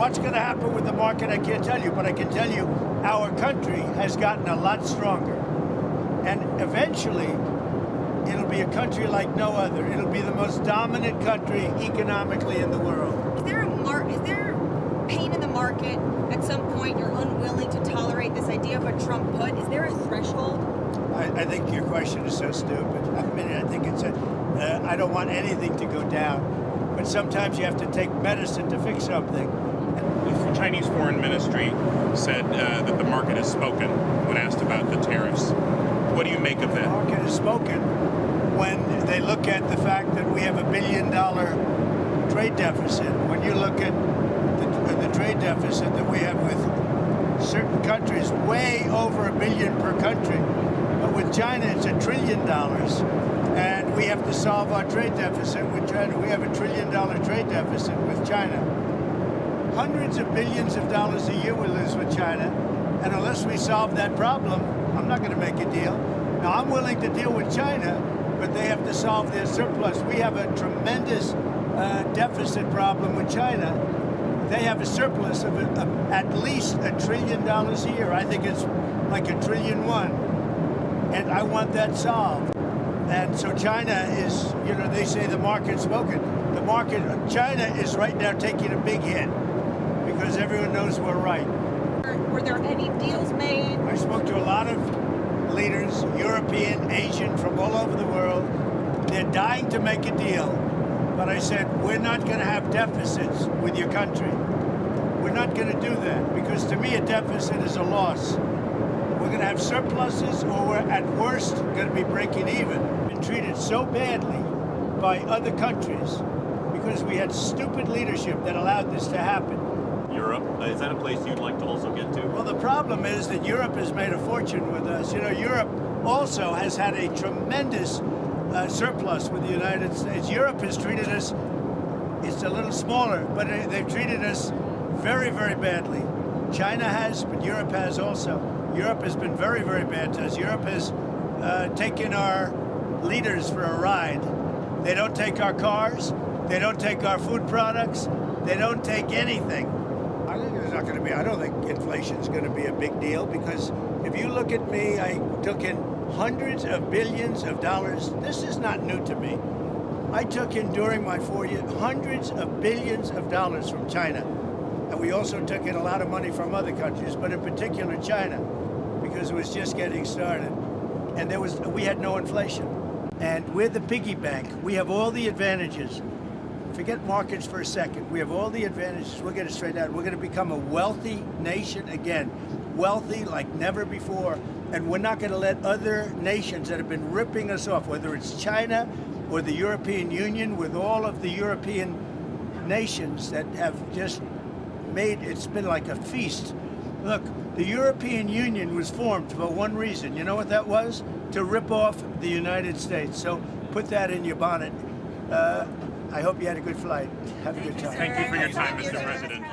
What's going to happen with the market, I can't tell you, but I can tell you our country has gotten a lot stronger. And eventually, it'll be a country like no other. It'll be the most dominant country economically in the world. Is there pain in the market at some point you're unwilling to tolerate this idea of a Trump put? Is there a threshold? I think your question is so stupid. I mean, I think it's I don't want anything to go down. But sometimes you have to take medicine to fix something. The Chinese Foreign Ministry said that the market has spoken when asked about the tariffs. What do you make of that? The market has spoken when they look at the fact that we have $1 billion trade deficit. When you look at the trade deficit that we have with certain countries, way over $1 billion per country. But with China, it's $1 trillion. And we have to solve our trade deficit with China. We have $1 trillion trade deficit with China. Hundreds of billions of dollars a year we lose with China, and unless we solve that problem, I'm not going to make a deal. Now, I'm willing to deal with China, but they have to solve their surplus. We have a tremendous deficit problem with China. They have a surplus of at least $1 trillion a year. I think it's like $1.1 trillion, and I want that solved. And so China is, they say the market's spoken. China is right now taking a big hit, because everyone knows we're right. Were there any deals made? I spoke to a lot of leaders, European, Asian, from all over the world. They're dying to make a deal. But I said, we're not going to have deficits with your country. We're not going to do that, because to me a deficit is a loss. We're going to have surpluses, or we're at worst going to be breaking even. We've been treated so badly by other countries because we had stupid leadership that allowed this to happen. Europe, is that a place you'd like to also get to? Well, the problem is that Europe has made a fortune with us. Europe also has had a tremendous surplus with the United States. Europe has treated us, it's a little smaller, but they've treated us very, very badly. China has, but Europe has also. Europe has been very, very bad to us. Europe has taken our leaders for a ride. They don't take our cars. They don't take our food products. They don't take anything. I don't think inflation's going to be a big deal, because if you look at me, I took in hundreds of billions of dollars. This is not new to me. I took in, during my 4 years, hundreds of billions of dollars from China. And we also took in a lot of money from other countries, but in particular China, because it was just getting started. And we had no inflation. And we're the piggy bank. We have all the advantages. Forget markets for a second. We have all the advantages. We'll get it straight out. We're going to become a wealthy nation again. Wealthy like never before. And we're not going to let other nations that have been ripping us off, whether it's China or the European Union, with all of the European nations that have just it's been like a feast. Look, the European Union was formed for one reason. You know what that was? To rip off the United States. So put that in your bonnet. I hope you had a good flight. Have a good time. Thank you for your time, Mr. President.